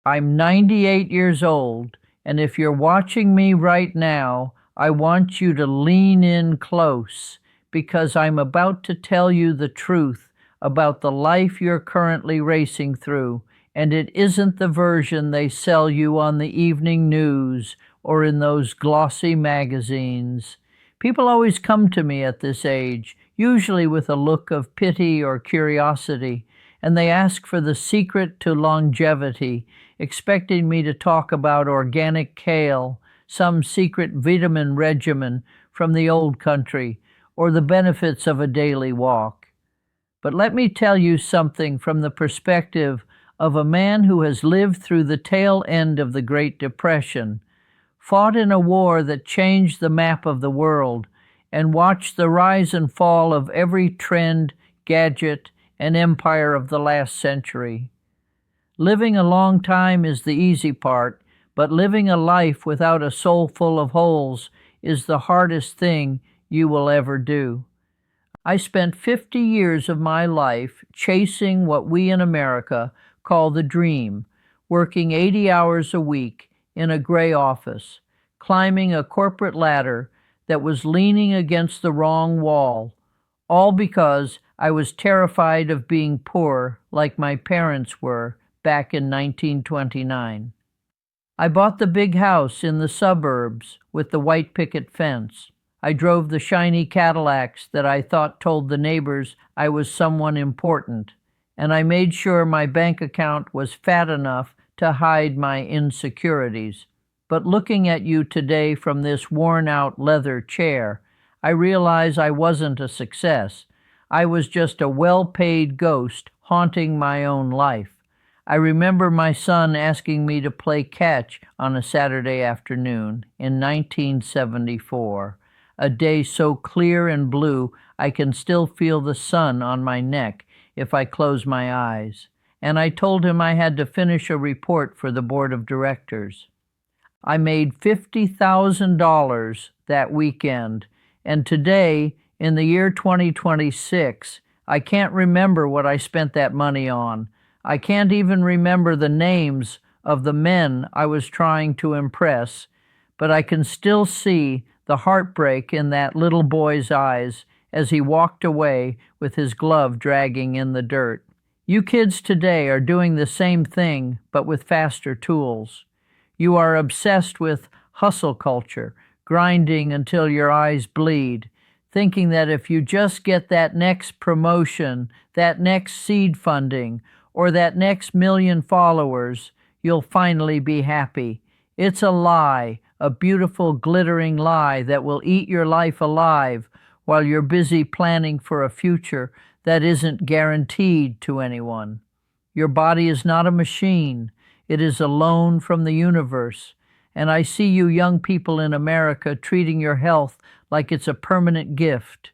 I'm 98 years old, and if you're watching me right now, I want you to lean in close because I'm about to tell you the truth about the life you're currently racing through, and it isn't the version they sell you on the evening news or in those glossy magazines. People always come to me at this age, usually with a look of pity or curiosity, and they ask for the secret to longevity, expecting me to talk about organic kale, some secret vitamin regimen from the old country, or the benefits of a daily walk. But let me tell you something from the perspective of a man who has lived through the tail end of the Great Depression, fought in a war that changed the map of the world, and watched the rise and fall of every trend, gadget, and empire of the last century. Living a long time is the easy part, but living a life without a soul full of holes is the hardest thing you will ever do. I spent 50 years of my life chasing what we in America call the dream, working 80 hours a week in a gray office, climbing a corporate ladder that was leaning against the wrong wall, all because I was terrified of being poor like my parents were back in 1929. I bought the big house in the suburbs with the white picket fence. I drove the shiny Cadillacs that I thought told the neighbors I was someone important, and I made sure my bank account was fat enough to hide my insecurities. But looking at you today from this worn-out leather chair, I realize I wasn't a success. I was just a well-paid ghost haunting my own life. I remember my son asking me to play catch on a Saturday afternoon in 1974, a day so clear and blue I can still feel the sun on my neck if I close my eyes. And I told him I had to finish a report for the board of directors. I made $50,000 that weekend, and today, in the year 2026, I can't remember what I spent that money on. I can't even remember the names of the men I was trying to impress, but I can still see the heartbreak in that little boy's eyes as he walked away with his glove dragging in the dirt. You kids today are doing the same thing, but with faster tools. You are obsessed with hustle culture, grinding until your eyes bleed, thinking that if you just get that next promotion, that next seed funding, or that next million followers, you'll finally be happy. It's a lie, a beautiful, glittering lie that will eat your life alive while you're busy planning for a future that isn't guaranteed to anyone. Your body is not a machine. It is a loan from the universe. And I see you young people in America treating your health like it's a permanent gift.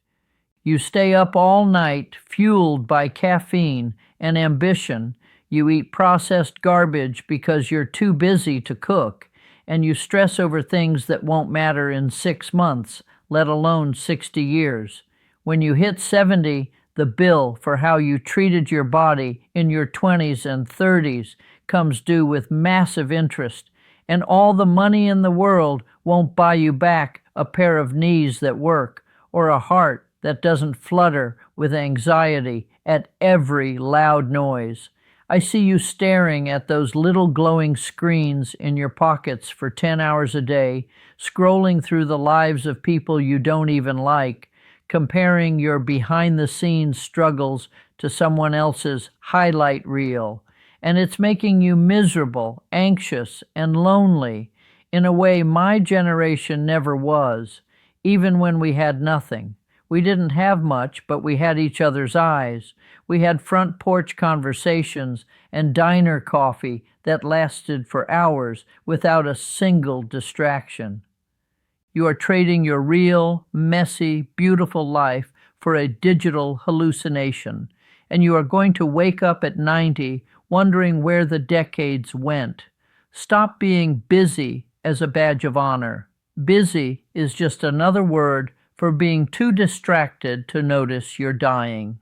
You stay up all night, fueled by caffeine and ambition. You eat processed garbage because you're too busy to cook, and you stress over things that won't matter in 6 months, let alone 60 years. When you hit 70, the bill for how you treated your body in your 20s and 30s comes due with massive interest, and all the money in the world won't buy you back a pair of knees that work or a heart that doesn't flutter with anxiety at every loud noise. I see you staring at those little glowing screens in your pockets for 10 hours a day, scrolling through the lives of people you don't even like, comparing your behind-the-scenes struggles to someone else's highlight reel. And it's making you miserable, anxious, and lonely in a way my generation never was, even when we had nothing. We didn't have much, but we had each other's eyes. We had front porch conversations and diner coffee that lasted for hours without a single distraction. You are trading your real, messy, beautiful life for a digital hallucination, and you are going to wake up at 90 wondering where the decades went. Stop being busy as a badge of honor. Busy is just another word for being too distracted to notice you're dying.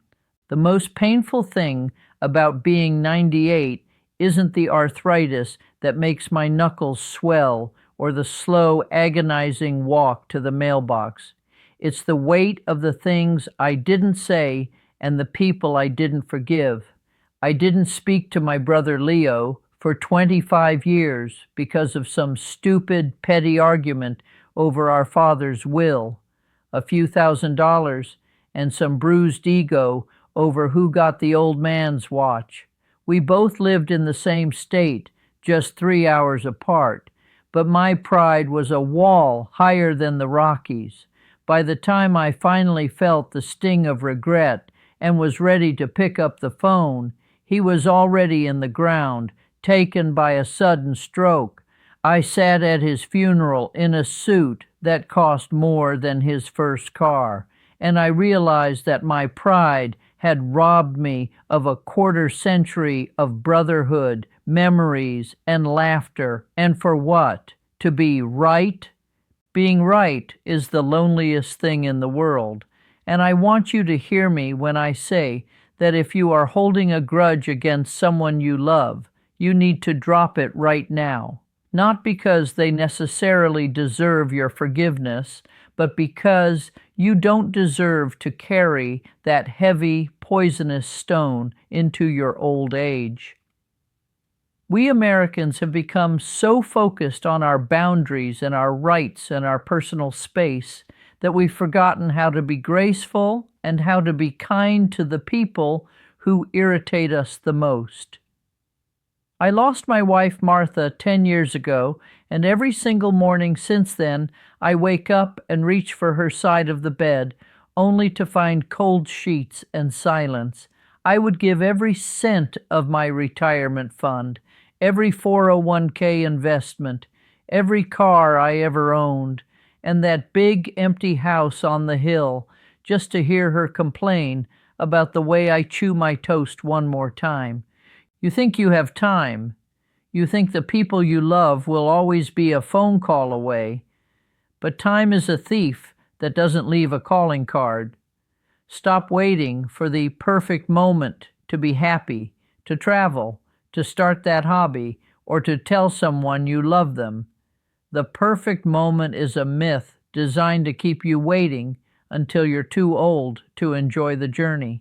The most painful thing about being 98 isn't the arthritis that makes my knuckles swell or the slow, agonizing walk to the mailbox. It's the weight of the things I didn't say and the people I didn't forgive. I didn't speak to my brother Leo for 25 years because of some stupid, petty argument over our father's will, a few $1,000s, and some bruised ego over who got the old man's watch. We both lived in the same state, just 3 hours apart, but my pride was a wall higher than the Rockies. By the time I finally felt the sting of regret and was ready to pick up the phone, he was already in the ground, taken by a sudden stroke. I sat at his funeral in a suit that cost more than his first car, and I realized that my pride had robbed me of a quarter century of brotherhood, memories, and laughter. And for what? To be right? Being right is the loneliest thing in the world, and I want you to hear me when I say that if you are holding a grudge against someone you love, you need to drop it right now. Not because they necessarily deserve your forgiveness, but because you don't deserve to carry that heavy, poisonous stone into your old age. We Americans have become so focused on our boundaries and our rights and our personal space that we've forgotten how to be graceful and how to be kind to the people who irritate us the most. I lost my wife Martha 10 years ago, and every single morning since then I wake up and reach for her side of the bed, only to find cold sheets and silence. I would give every cent of my retirement fund, every 401k investment, every car I ever owned, and that big empty house on the hill, just to hear her complain about the way I chew my toast one more time. You think you have time. You think the people you love will always be a phone call away. But time is a thief that doesn't leave a calling card. Stop waiting for the perfect moment to be happy, to travel, to start that hobby, or to tell someone you love them. The perfect moment is a myth designed to keep you waiting until you're too old to enjoy the journey.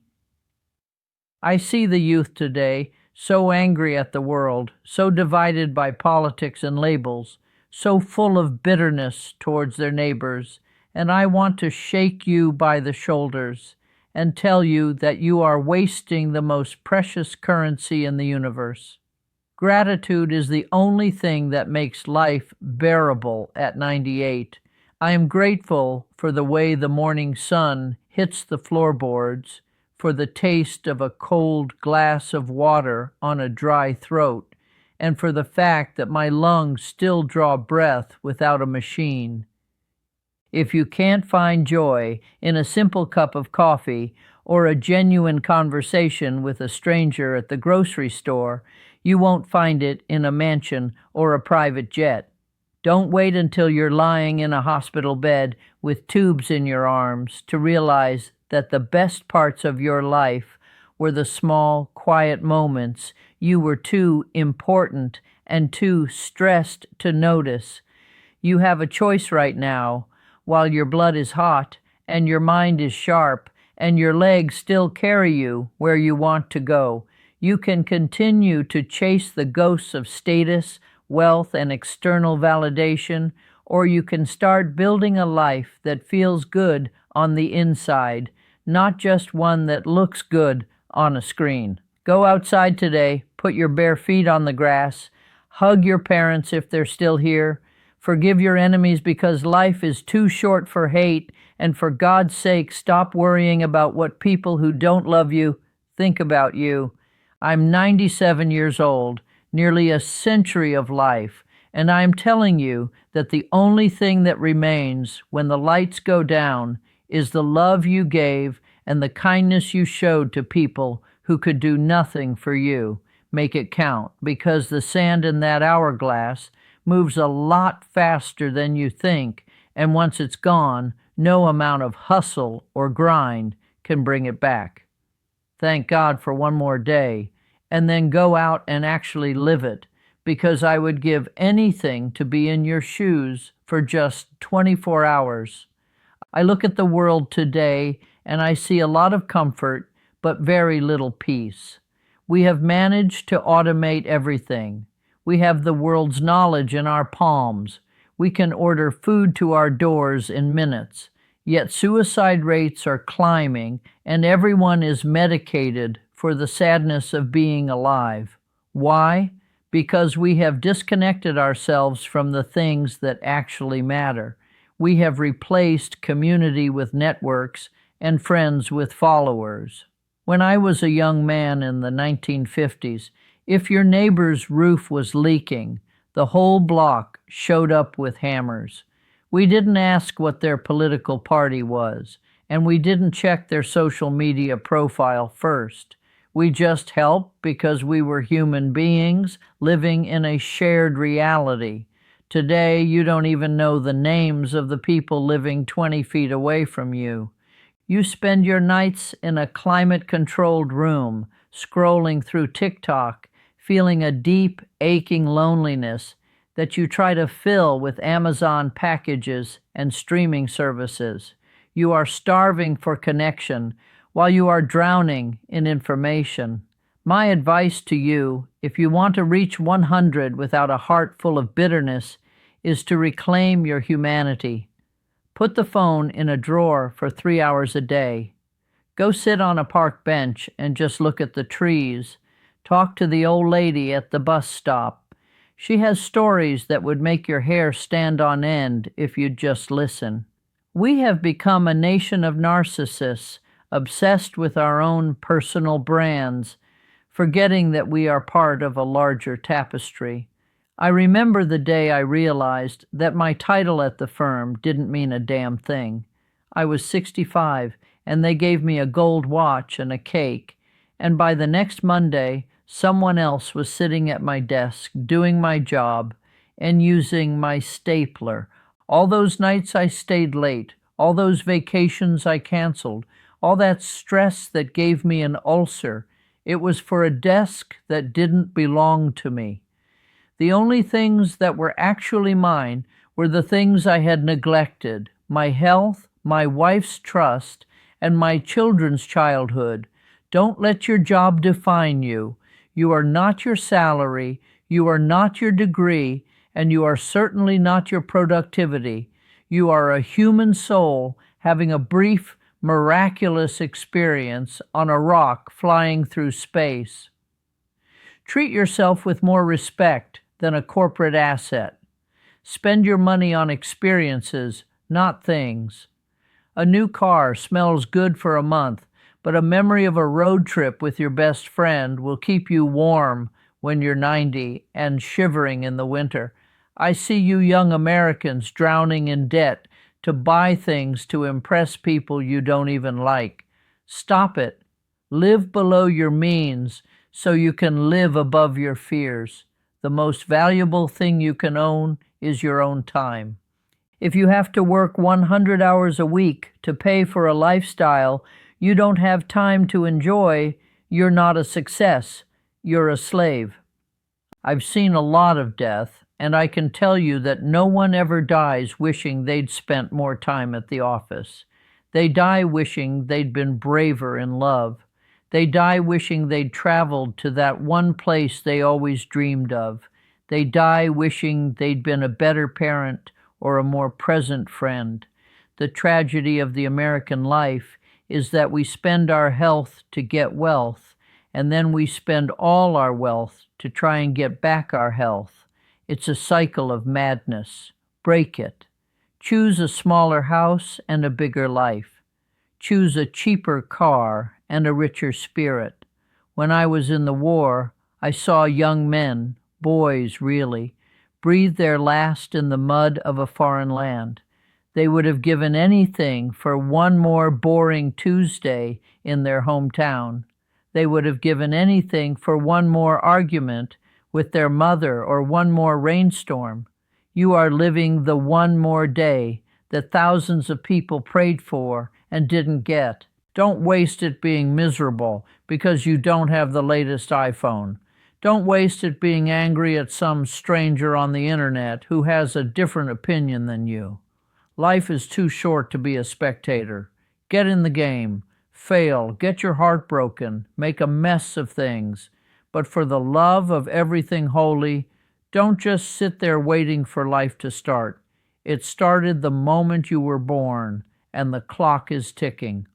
I see the youth today so angry at the world, so divided by politics and labels, so full of bitterness towards their neighbors, and I want to shake you by the shoulders and tell you that you are wasting the most precious currency in the universe. Gratitude is the only thing that makes life bearable at 98. I am grateful for the way the morning sun hits the floorboards, for the taste of a cold glass of water on a dry throat, and for the fact that my lungs still draw breath without a machine. If you can't find joy in a simple cup of coffee or a genuine conversation with a stranger at the grocery store, you won't find it in a mansion or a private jet. Don't wait until you're lying in a hospital bed with tubes in your arms to realize that the best parts of your life were the small, quiet moments you were too important and too stressed to notice. You have a choice right now, while your blood is hot and your mind is sharp and your legs still carry you where you want to go. You can continue to chase the ghosts of status, wealth, and external validation, or you can start building a life that feels good on the inside, not just one that looks good on a screen. Go outside today, put your bare feet on the grass, hug your parents if they're still here, forgive your enemies because life is too short for hate, and for God's sake, stop worrying about what people who don't love you think about you. I'm 97 years old, nearly a century of life, and I'm telling you that the only thing that remains when the lights go down is the love you gave and the kindness you showed to people who could do nothing for you. Make it count, because the sand in that hourglass moves a lot faster than you think, and once it's gone, no amount of hustle or grind can bring it back. Thank God for one more day, and then go out and actually live it, because I would give anything to be in your shoes for just 24 hours. I look at the world today and I see a lot of comfort, but very little peace. We have managed to automate everything. We have the world's knowledge in our palms. We can order food to our doors in minutes. Yet suicide rates are climbing, and everyone is medicated for the sadness of being alive. Why? Because we have disconnected ourselves from the things that actually matter. We have replaced community with networks and friends with followers. When I was a young man in the 1950s, if your neighbor's roof was leaking, the whole block showed up with hammers. We didn't ask what their political party was, and we didn't check their social media profile first. We just helped because we were human beings living in a shared reality. Today, you don't even know the names of the people living 20 feet away from you. You spend your nights in a climate-controlled room, scrolling through TikTok, feeling a deep, aching loneliness that you try to fill with Amazon packages and streaming services. You are starving for connection while you are drowning in information. My advice to you, if you want to reach 100 without a heart full of bitterness, is to reclaim your humanity. Put the phone in a drawer for 3 hours a day. Go sit on a park bench and just look at the trees. Talk to the old lady at the bus stop. She has stories that would make your hair stand on end if you'd just listen. We have become a nation of narcissists, obsessed with our own personal brands, forgetting that we are part of a larger tapestry. I remember the day I realized that my title at the firm didn't mean a damn thing. I was 65, and they gave me a gold watch and a cake, and by the next Monday, someone else was sitting at my desk doing my job and using my stapler. All those nights I stayed late, all those vacations I canceled, all that stress that gave me an ulcer, it was for a desk that didn't belong to me. The only things that were actually mine were the things I had neglected: my health, my wife's trust, and my children's childhood. Don't let your job define you. You are not your salary, you are not your degree, and you are certainly not your productivity. You are a human soul having a brief, miraculous experience on a rock flying through space. Treat yourself with more respect than a corporate asset. Spend your money on experiences, not things. A new car smells good for a month, but a memory of a road trip with your best friend will keep you warm when you're 90 and shivering in the winter. I see you young Americans drowning in debt to buy things to impress people you don't even like. Stop it. Live below your means so you can live above your fears. The most valuable thing you can own is your own time. If you have to work 100 hours a week to pay for a lifestyle you don't have time to enjoy, you're not a success. You're a slave. I've seen a lot of death, and I can tell you that no one ever dies wishing they'd spent more time at the office. They die wishing they'd been braver in love. They die wishing they'd traveled to that one place they always dreamed of. They die wishing they'd been a better parent or a more present friend. The tragedy of the American life is that we spend our health to get wealth, and then we spend all our wealth to try and get back our health. It's a cycle of madness. Break it. Choose a smaller house and a bigger life. Choose a cheaper car and a richer spirit. When I was in the war, I saw young men, boys really, breathe their last in the mud of a foreign land. They would have given anything for one more boring Tuesday in their hometown. They would have given anything for one more argument with their mother or one more rainstorm. You are living the one more day that thousands of people prayed for and didn't get. Don't waste it being miserable because you don't have the latest iPhone. Don't waste it being angry at some stranger on the internet who has a different opinion than you. Life is too short to be a spectator. Get in the game. Fail. Get your heart broken. Make a mess of things. But for the love of everything holy, don't just sit there waiting for life to start. It started the moment you were born, and the clock is ticking.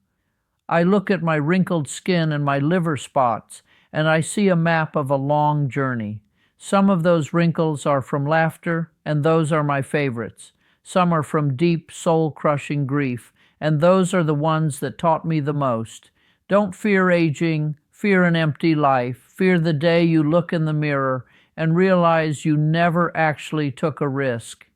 I look at my wrinkled skin and my liver spots, and I see a map of a long journey. Some of those wrinkles are from laughter, and those are my favorites. Some are from deep, soul-crushing grief, and those are the ones that taught me the most. Don't fear aging, fear an empty life, fear the day you look in the mirror and realize you never actually took a risk.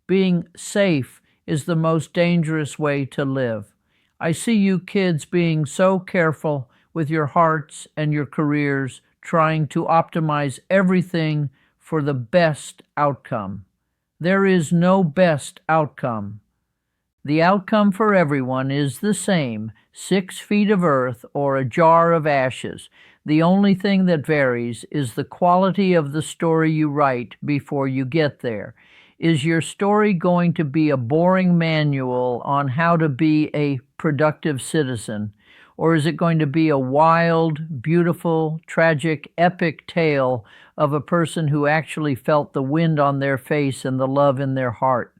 Being safe is the most dangerous way to live. I see you kids being so careful with your hearts and your careers, trying to optimize everything for the best outcome. There is no best outcome. The outcome for everyone is the same, 6 feet of earth or a jar of ashes. The only thing that varies is the quality of the story you write before you get there. Is your story going to be a boring manual on how to be a productive citizen? Or is it going to be a wild, beautiful, tragic, epic tale of a person who actually felt the wind on their face and the love in their heart?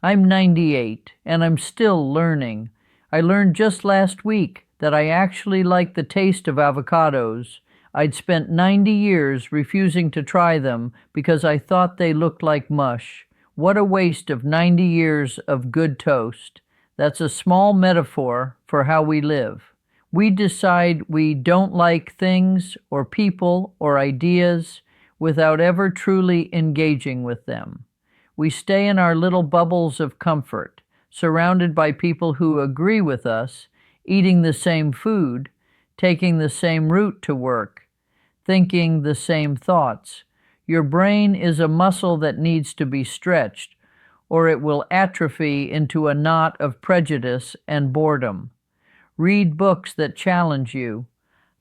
I'm 98, and I'm still learning. I learned just last week that I actually like the taste of avocados. I'd spent 90 years refusing to try them because I thought they looked like mush. What a waste of 90 years of good toast. That's a small metaphor for how we live. We decide we don't like things or people or ideas without ever truly engaging with them. We stay in our little bubbles of comfort, surrounded by people who agree with us, eating the same food, taking the same route to work, thinking the same thoughts. Your brain is a muscle that needs to be stretched, or it will atrophy into a knot of prejudice and boredom. Read books that challenge you.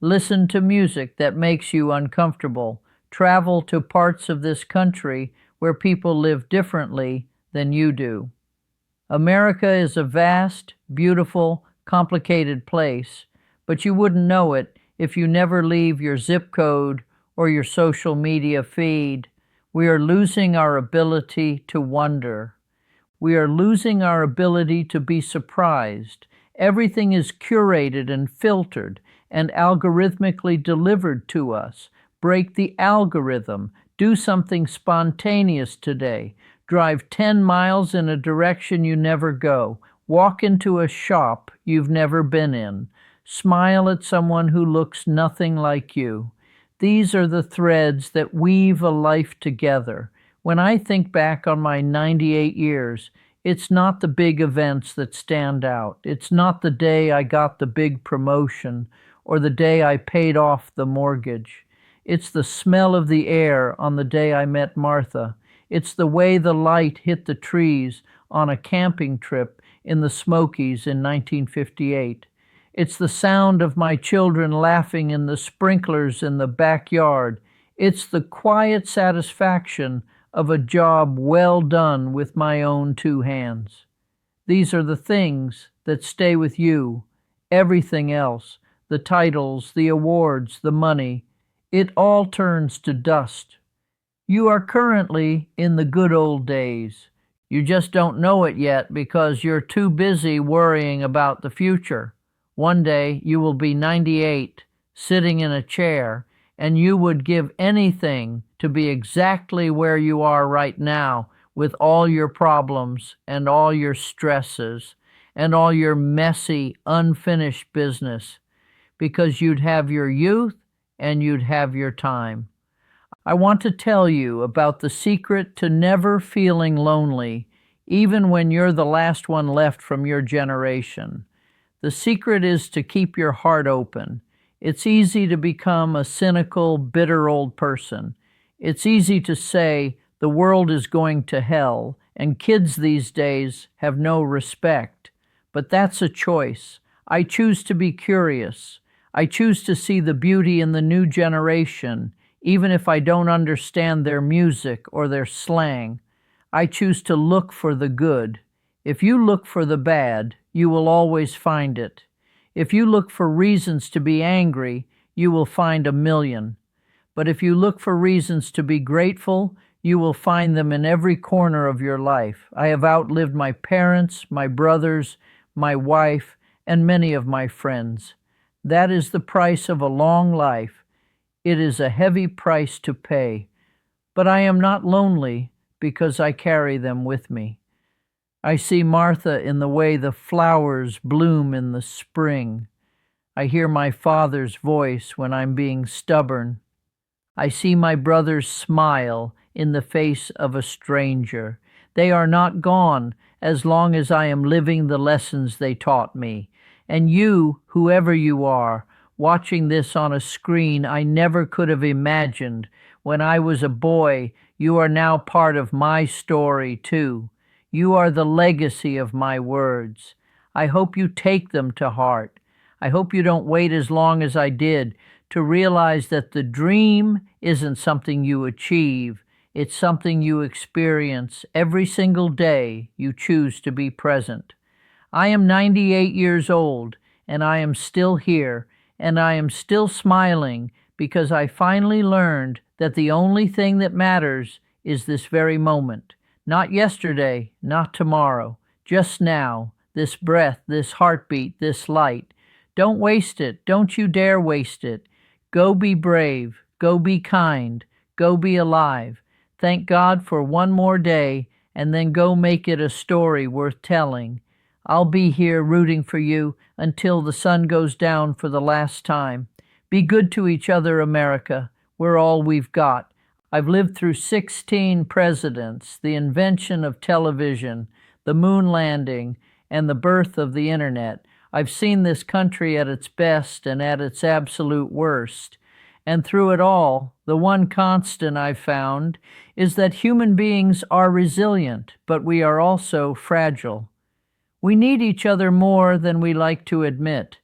Listen to music that makes you uncomfortable. Travel to parts of this country where people live differently than you do. America is a vast, beautiful, complicated place, but you wouldn't know it if you never leave your zip code or your social media feed. We are losing our ability to wonder. We are losing our ability to be surprised. Everything is curated and filtered and algorithmically delivered to us. Break the algorithm. Do something spontaneous today. Drive 10 miles in a direction you never go. Walk into a shop you've never been in. Smile at someone who looks nothing like you. These are the threads that weave a life together. When I think back on my 98 years, it's not the big events that stand out. It's not the day I got the big promotion or the day I paid off the mortgage. It's the smell of the air on the day I met Martha. It's the way the light hit the trees on a camping trip in the Smokies in 1958. It's the sound of my children laughing in the sprinklers in the backyard. It's the quiet satisfaction of a job well done with my own 2 hands. These are the things that stay with you. Everything else, the titles, the awards, the money, it all turns to dust. You are currently in the good old days. You just don't know it yet because you're too busy worrying about the future. One day you will be 98, sitting in a chair, and you would give anything to be exactly where you are right now with all your problems and all your stresses and all your messy, unfinished business, because you'd have your youth and you'd have your time. I want to tell you about the secret to never feeling lonely, even when you're the last one left from your generation. The secret is to keep your heart open. It's easy to become a cynical, bitter old person. It's easy to say the world is going to hell, and kids these days have no respect. But that's a choice. I choose to be curious. I choose to see the beauty in the new generation, even if I don't understand their music or their slang. I choose to look for the good. If you look for the bad, you will always find it. If you look for reasons to be angry, you will find a million. But if you look for reasons to be grateful, you will find them in every corner of your life. I have outlived my parents, my brothers, my wife, and many of my friends. That is the price of a long life. It is a heavy price to pay. But I am not lonely because I carry them with me. I see Martha in the way the flowers bloom in the spring. I hear my Father's voice when I'm being stubborn. I see my brothers smile in the face of a stranger. They are not gone as long as I am living the lessons they taught me. And you, whoever you are, watching this on a screen I never could have imagined when I was a boy, you are now part of my story too. You are the legacy of my words. I hope you take them to heart. I hope you don't wait as long as I did to realize that the dream isn't something you achieve. It's something you experience every single day you choose to be present. I am 98 years old, and I am still here, and I am still smiling because I finally learned that the only thing that matters is this very moment. Not yesterday, not tomorrow, just now, this breath, this heartbeat, this light. Don't waste it. Don't you dare waste it. Go be brave. Go be kind. Go be alive. Thank God for one more day, and then go make it a story worth telling. I'll be here rooting for you until the sun goes down for the last time. Be good to each other, America. We're all we've got. I've lived through 16 presidents, the invention of television, the moon landing, and the birth of the internet. I've seen this country at its best and at its absolute worst. And through it all, the one constant I've found is that human beings are resilient, but we are also fragile. We need each other more than we like to admit.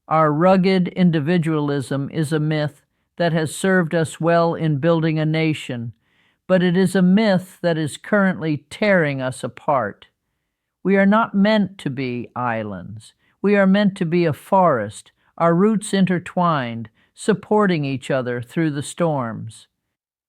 Our rugged individualism is a myth that has served us well in building a nation, but it is a myth that is currently tearing us apart. We are not meant to be islands. We are meant to be a forest, our roots intertwined, supporting each other through the storms.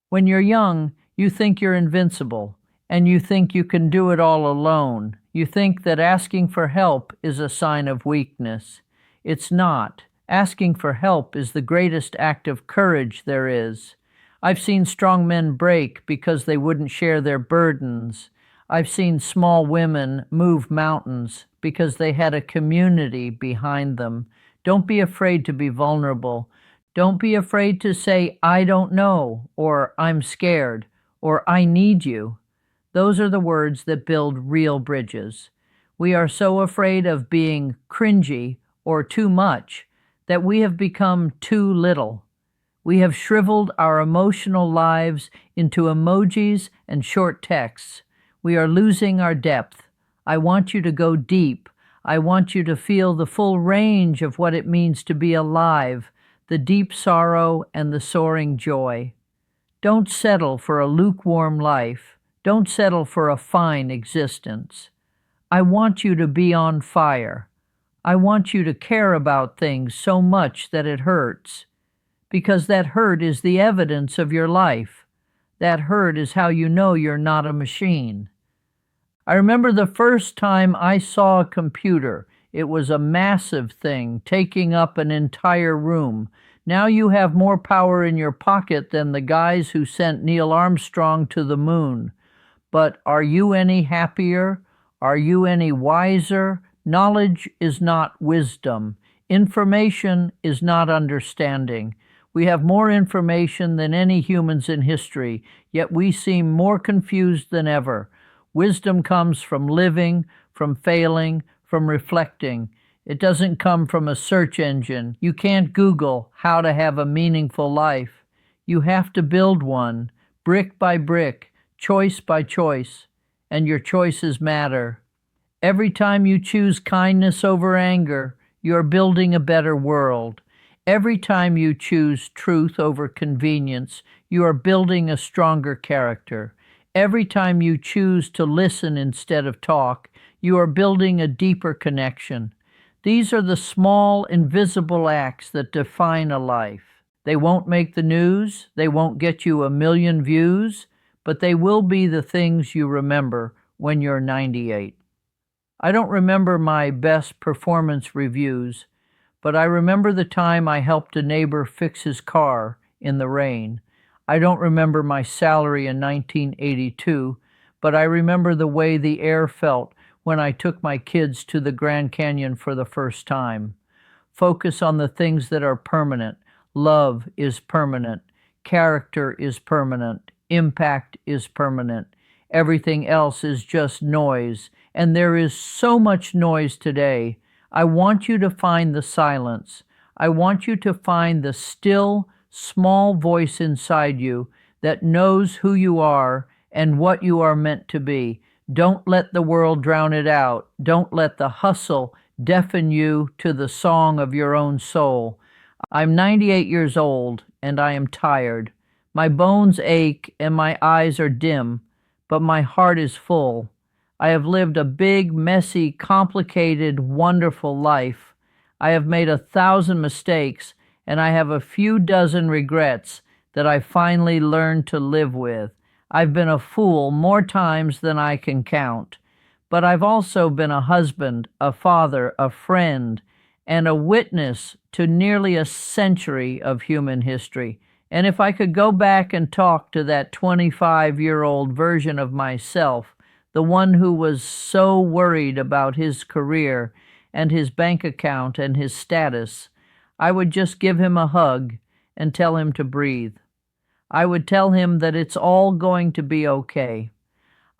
When you're young, you think you're invincible, and you think you can do it all alone. You think that asking for help is a sign of weakness. It's not. Asking for help is the greatest act of courage there is. I've seen strong men break because they wouldn't share their burdens. I've seen small women move mountains because they had a community behind them. Don't be afraid to be vulnerable. Don't be afraid to say, I don't know, or I'm scared, or I need you. Those are the words that build real bridges. We are so afraid of being cringy or too much that we have become too little. We have shriveled our emotional lives into emojis and short texts. We are losing our depth. I want you to go deep. I want you to feel the full range of what it means to be alive, the deep sorrow and the soaring joy. Don't settle for a lukewarm life. Don't settle for a fine existence. I want you to be on fire. I want you to care about things so much that it hurts, because that hurt is the evidence of your life. That hurt is how you know you're not a machine. I remember the first time I saw a computer. It was a massive thing, taking up an entire room. Now you have more power in your pocket than the guys who sent Neil Armstrong to the moon. But are you any happier? Are you any wiser? Knowledge is not wisdom. Information is not understanding. We have more information than any humans in history, yet we seem more confused than ever. Wisdom comes from living, from failing, from reflecting. It doesn't come from a search engine. You can't Google how to have a meaningful life. You have to build one, brick by brick, choice by choice, and your choices matter. Every time you choose kindness over anger, you're building a better world. Every time you choose truth over convenience, you are building a stronger character. Every time you choose to listen instead of talk, you are building a deeper connection. These are the small, invisible acts that define a life. They won't make the news, they won't get you 1 million views, but they will be the things you remember when you're 98. I don't remember my best performance reviews, but I remember the time I helped a neighbor fix his car in the rain. I don't remember my salary in 1982, but I remember the way the air felt when I took my kids to the Grand Canyon for the first time. Focus on the things that are permanent. Love is permanent. Character is permanent. Impact is permanent. Everything else is just noise, and there is so much noise today. I want you to find the silence. I want you to find the still, small voice inside you that knows who you are and what you are meant to be. Don't let the world drown it out. Don't let the hustle deafen you to the song of your own soul. I'm 98 years old, and I am tired. My bones ache and my eyes are dim, but my heart is full. I have lived a big, messy, complicated, wonderful life. I have made 1,000 mistakes, and I have a few dozen regrets that I finally learned to live with. I've been a fool more times than I can count, but I've also been a husband, a father, a friend, and a witness to nearly a century of human history. And if I could go back and talk to that 25-year-old version of myself, the one who was so worried about his career and his bank account and his status, I would just give him a hug and tell him to breathe. I would tell him that it's all going to be okay.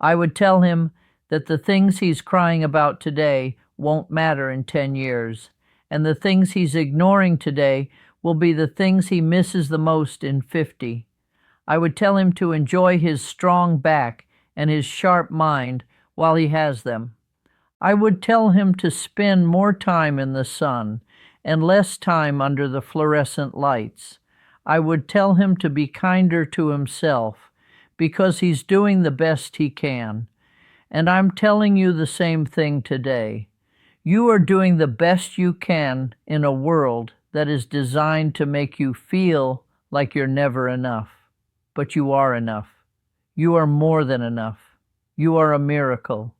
I would tell him that the things he's crying about today won't matter in 10 years, and the things he's ignoring today will be the things he misses the most in 50. I would tell him to enjoy his strong back and his sharp mind while he has them. I would tell him to spend more time in the sun and less time under the fluorescent lights. I would tell him to be kinder to himself because he's doing the best he can. And I'm telling you the same thing today. You are doing the best you can in a world that is designed to make you feel like you're never enough. But you are enough. You are more than enough. You are a miracle.